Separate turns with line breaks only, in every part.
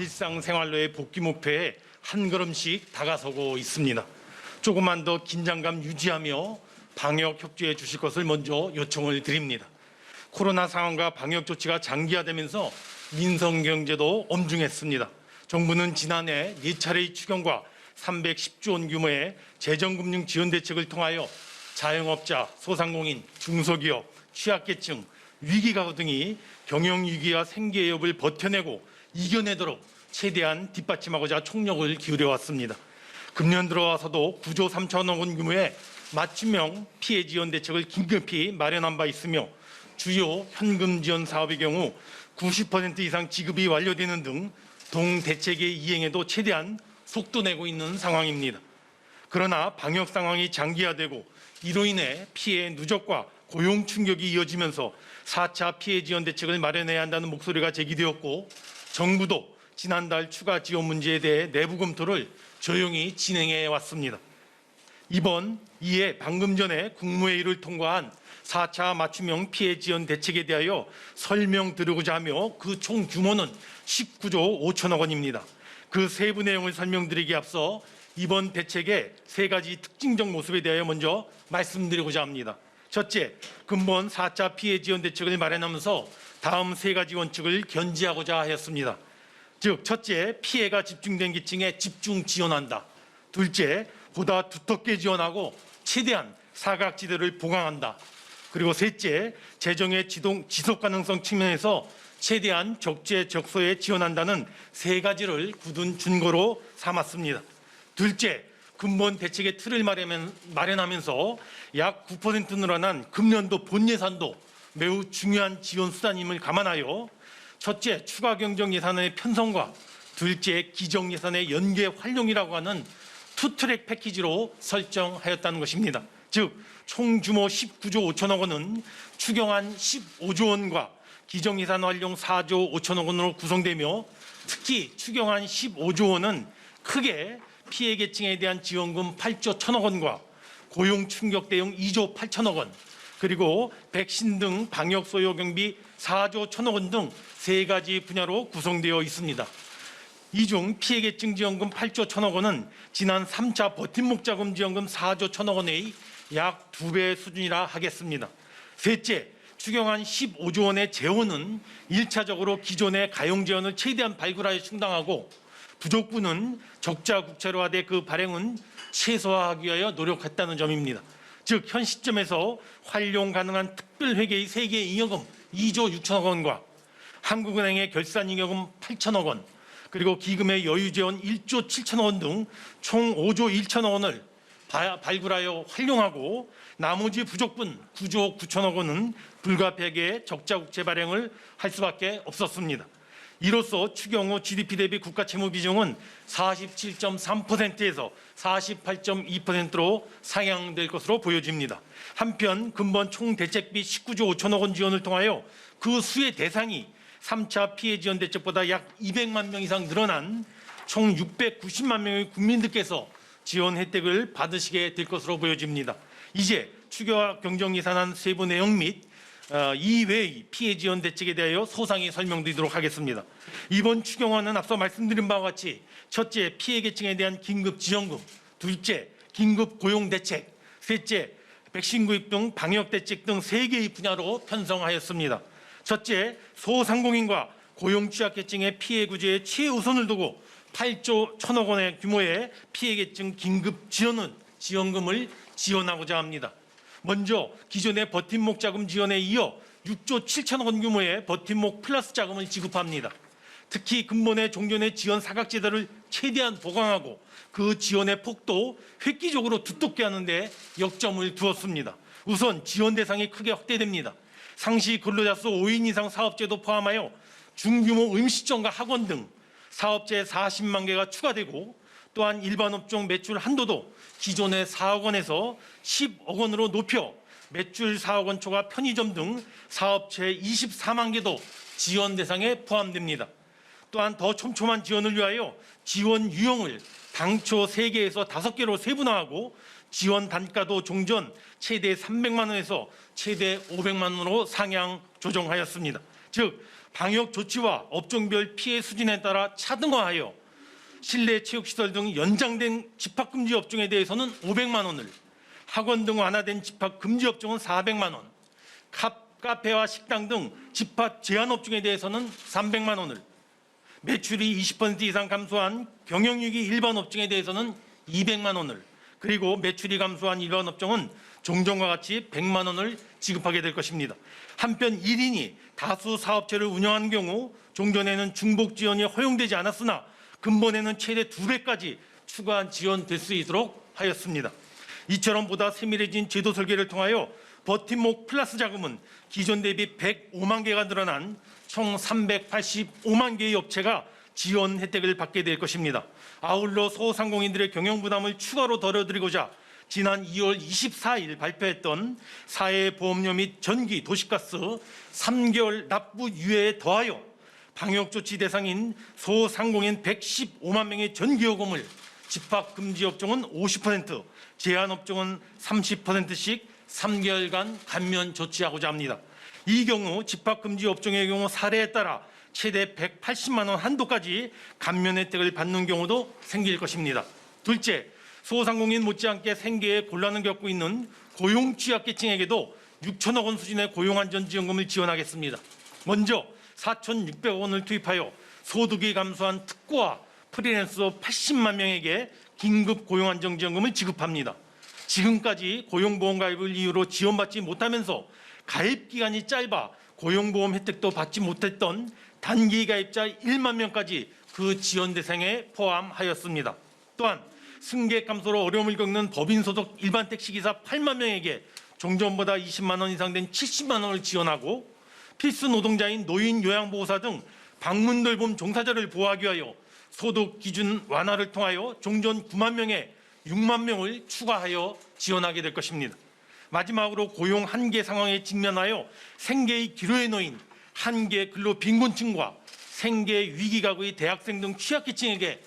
일상생활로의 복귀 목표에 한 걸음씩 다가서고 있습니다. 조금만 더 긴장감 유지하며 방역 협조해 주실 것을 먼저 요청을 드립니다. 코로나 상황과 방역 조치가 장기화되면서 민생 경제도 엄중했습니다. 정부는 지난해 4차례의 추경과 310조 원 규모의 재정금융 지원 대책을 통하여 자영업자, 소상공인, 중소기업, 취약계층, 위기가구 등이 경영위기와 생계협을 버텨내고 이겨내도록 최대한 뒷받침하고자 총력을 기울여왔습니다. 금년 들어와서도 9조 3천억 원 규모의 맞춤형 피해 지원 대책을 긴급히 마련한 바 있으며 주요 현금 지원 사업의 경우 90% 이상 지급이 완료되는 등 동대책의 이행에도 최대한 속도 내고 있는 상황입니다. 그러나 방역 상황이 장기화되고 이로 인해 피해 누적과 고용 충격이 이어지면서 4차 피해 지원 대책을 마련해야 한다는 목소리가 제기되었고 정부도 지난달 추가 지원 문제에 대해 내부 검토를 조용히 진행해 왔습니다. 이에 방금 전에 국무회의를 통과한 4차 맞춤형 피해 지원 대책에 대하여 설명드리고자 하며 그 총 규모는 19조 5천억 원입니다. 그 세부 내용을 설명드리기에 앞서 이번 대책의 3가지 특징적 모습에 대하여 먼저 말씀드리고자 합니다. 첫째, 근본 4차 피해 지원 대책을 마련하면서 다음 3가지 원칙을 견지하고자 하였습니다. 즉, 첫째, 피해가 집중된 계층에 집중 지원한다. 둘째, 보다 두텁게 지원하고 최대한 사각지대를 보강한다. 그리고 셋째, 재정의 지속 가능성 측면에서 최대한 적재적소에 지원한다는 3가지를 굳은 준거로 삼았습니다. 둘째, 근본 대책의 틀을 마련하면서 약 9% 늘어난 금년도 본 예산도 매우 중요한 지원 수단임을 감안하여 첫째, 추가 경정 예산의 편성과 둘째, 기정 예산의 연계 활용이라고 하는 투트랙 패키지로 설정하였다는 것입니다. 즉, 총 규모 19조 5천억 원은 추경안 15조 원과 기정 예산 활용 4조 5천억 원으로 구성되며 특히 추경안 15조 원은 크게 피해 계층에 대한 지원금 8조 1천억 원과 고용 충격 대응 2조 8천억 원, 그리고 백신 등 방역 소요 경비 4조 1천억 원 등 3가지 분야로 구성되어 있습니다. 이 중 피해 계층 지원금 8조 1천억 원은 지난 3차 버팀목 자금 지원금 4조 1천억 원의 약 2배 수준이라 하겠습니다. 셋째, 추경안 15조 원의 재원은 1차적으로 기존의 가용 재원을 최대한 발굴하여 충당하고 부족분은 적자 국채로화돼 그 발행은 최소화하기 위하여 노력했다는 점입니다. 즉, 현 시점에서 활용 가능한 특별회계의 세계 잉여금 2조 6천억 원과 한국은행의 결산 잉여금 8천억 원, 그리고 기금의 여유재원 1조 7천억 원 등 총 5조 1천억 원을 발굴하여 활용하고 나머지 부족분 9조 9천억 원은 불가피하게 적자 국채 발행을 할 수밖에 없었습니다. 이로써 추경 후 GDP 대비 국가 채무 비중은 47.3%에서 48.2%로 상향될 것으로 보여집니다. 한편 근본 총 대책비 19조 5천억 원 지원을 통하여 그 수의 대상이 3차 피해 지원 대책보다 약 200만 명 이상 늘어난 총 690만 명의 국민들께서 지원 혜택을 받으시게 될 것으로 보여집니다. 이제 추경 경정 예산안 세부 내용 및 이외의 피해 지원 대책에 대하여 소상히 설명드리도록 하겠습니다. 이번 추경안은 앞서 말씀드린 바와 같이 첫째, 피해 계층에 대한 긴급 지원금, 둘째, 긴급 고용 대책, 셋째, 백신 구입 등 방역 대책 등 3개의 분야로 편성하였습니다. 첫째, 소상공인과 고용 취약계층의 피해 구제에 최우선을 두고 8조 1천억 원의 규모의 피해 계층 긴급 지원금을 지원하고자 합니다. 먼저 기존의 버팀목 자금 지원에 이어 6조 7천억 원 규모의 버팀목 플러스 자금을 지급합니다. 특히 근본의 종전의 지원 사각지대를 최대한 보강하고 그 지원의 폭도 획기적으로 두텁게 하는 데 역점을 두었습니다. 우선 지원 대상이 크게 확대됩니다. 상시 근로자 수 5인 이상 사업체도 포함하여 중규모 음식점과 학원 등 사업체 40만 개가 추가되고 또한 일반 업종 매출 한도도 기존의 4억 원에서 10억 원으로 높여 매출 4억 원 초과 편의점 등 사업체 24만 개도 지원 대상에 포함됩니다. 또한 더 촘촘한 지원을 위하여 지원 유형을 당초 3개에서 5개로 세분화하고 지원 단가도 종전 최대 300만 원에서 최대 500만 원으로 상향 조정하였습니다. 즉 방역 조치와 업종별 피해 수준에 따라 차등화하여 실내 체육시설 등 연장된 집합금지 업종에 대해서는 500만 원을, 학원 등 완화된 집합금지 업종은 400만 원, 카페와 식당 등 집합 제한 업종에 대해서는 300만 원을, 매출이 20% 이상 감소한 경영위기 일반 업종에 대해서는 200만 원을, 그리고 매출이 감소한 일반 업종은 종전과 같이 100만 원을 지급하게 될 것입니다. 한편 1인이 다수 사업체를 운영하는 경우 종전에는 중복 지원이 허용되지 않았으나 근본에는 최대 2배까지 추가 지원될 수 있도록 하였습니다. 이처럼 보다 세밀해진 제도 설계를 통하여 버팀목 플러스 자금은 기존 대비 105만 개가 늘어난 총 385만 개의 업체가 지원 혜택을 받게 될 것입니다. 아울러 소상공인들의 경영 부담을 추가로 덜어드리고자 지난 2월 24일 발표했던 사회보험료 및 전기, 도시가스 3개월 납부 유예에 더하여 방역조치 대상인 소상공인 115만 명의 전기요금을 집합금지 업종은 50%, 제한 업종은 30%씩 3개월간 감면 조치하고자 합니다. 이 경우 집합금지 업종의 경우 사례에 따라 최대 180만 원 한도까지 감면 혜택을 받는 경우도 생길 것입니다. 둘째, 소상공인 못지않게 생계에 곤란을 겪고 있는 고용 취약계층에게도 6천억 원 수준의 고용안전지원금을 지원하겠습니다. 먼저 4,600억 원을 투입하여 소득이 감소한 특고와 프리랜서 80만 명에게 긴급 고용안정지원금을 지급합니다. 지금까지 고용보험가입을 이유로 지원받지 못하면서 가입기간이 짧아 고용보험 혜택도 받지 못했던 단기 가입자 1만 명까지 그 지원 대상에 포함하였습니다. 또한 승객 감소로 어려움을 겪는 법인 소속 일반 택시기사 8만 명에게 종전보다 20만 원 이상 된 70만 원을 지원하고 필수 노동자인 노인 요양보호사 등 방문 돌봄 종사자를 보호하기 위하여 소득 기준 완화를 통하여 종전 9만 명에 6만 명을 추가하여 지원하게 될 것입니다. 마지막으로 고용 한계 상황에 직면하여 생계의 기로에 놓인 한계 근로 빈곤층과 생계 위기 가구의 대학생 등 취약계층에게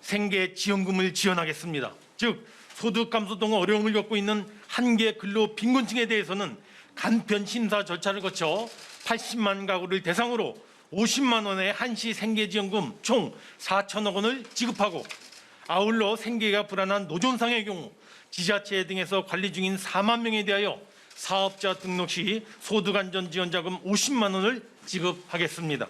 생계 지원금을 지원하겠습니다. 즉 소득 감소 등 어려움을 겪고 있는 한계 근로 빈곤층에 대해서는 간편 심사 절차를 거쳐 80만 가구를 대상으로 50만 원의 한시 생계지원금 총 4천억 원을 지급하고 아울러 생계가 불안한 노점상의 경우 지자체 등에서 관리 중인 4만 명에 대하여 사업자 등록 시 소득안전지원자금 50만 원을 지급하겠습니다.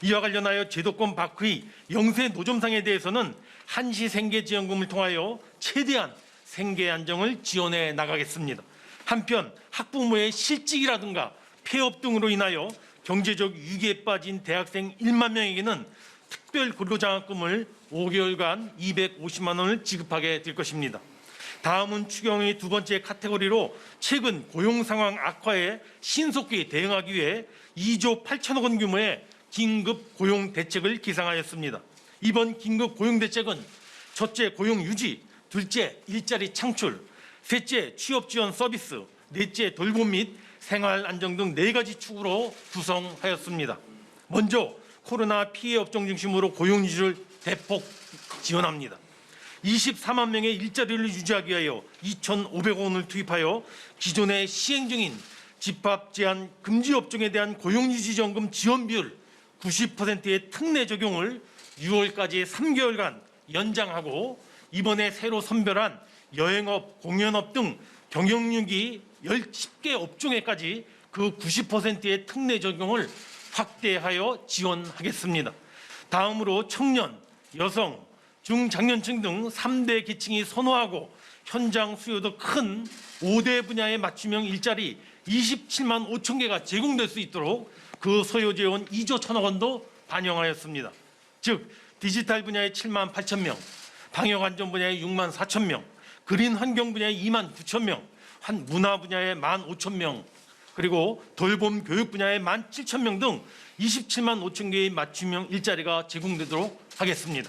이와 관련하여 제도권 밖의 영세 노점상에 대해서는 한시 생계지원금을 통하여 최대한 생계 안정을 지원해 나가겠습니다. 한편 학부모의 실직이라든가 폐업 등으로 인하여 경제적 위기에 빠진 대학생 1만 명에게는 특별 근로장학금을 5개월간 250만 원을 지급하게 될 것입니다. 다음은 추경의 두 번째 카테고리로 최근 고용 상황 악화에 신속히 대응하기 위해 2조 8천억 원 규모의 긴급 고용 대책을 기상하였습니다. 이번 긴급 고용 대책은 첫째 고용 유지, 둘째 일자리 창출, 셋째 취업 지원 서비스, 넷째 돌봄 및 생활 안정 등 4가지 축으로 구성하였습니다. 먼저 코로나 피해 업종 중심으로 고용 유지를 대폭 지원합니다. 24만 명의 일자리를 유지하기 위하여 2,500억 원을 투입하여 기존에 시행 중인 집합 제한 금지 업종에 대한 고용유지지원금 지원 비율 90%의 특례 적용을 6월까지 3개월간 연장하고 이번에 새로 선별한 여행업, 공연업 등 경영률이 10개 업종에까지 그 90%의 특례 적용을 확대하여 지원하겠습니다. 다음으로 청년, 여성, 중장년층 등 3대 계층이 선호하고 현장 수요도 큰 5대 분야의 맞춤형 일자리 27만 5천 개가 제공될 수 있도록 그 소요 재원 2조 1천억 원도 반영하였습니다. 즉 디지털 분야의 7만 8천 명, 방역안전 분야의 6만 4천 명, 그린 환경 분야의 2만 9천 명, 문화 분야의 1만 5천 명, 그리고 돌봄 교육 분야의 1만 7천 명 등 27만 5천 개의 맞춤형 일자리가 제공되도록 하겠습니다.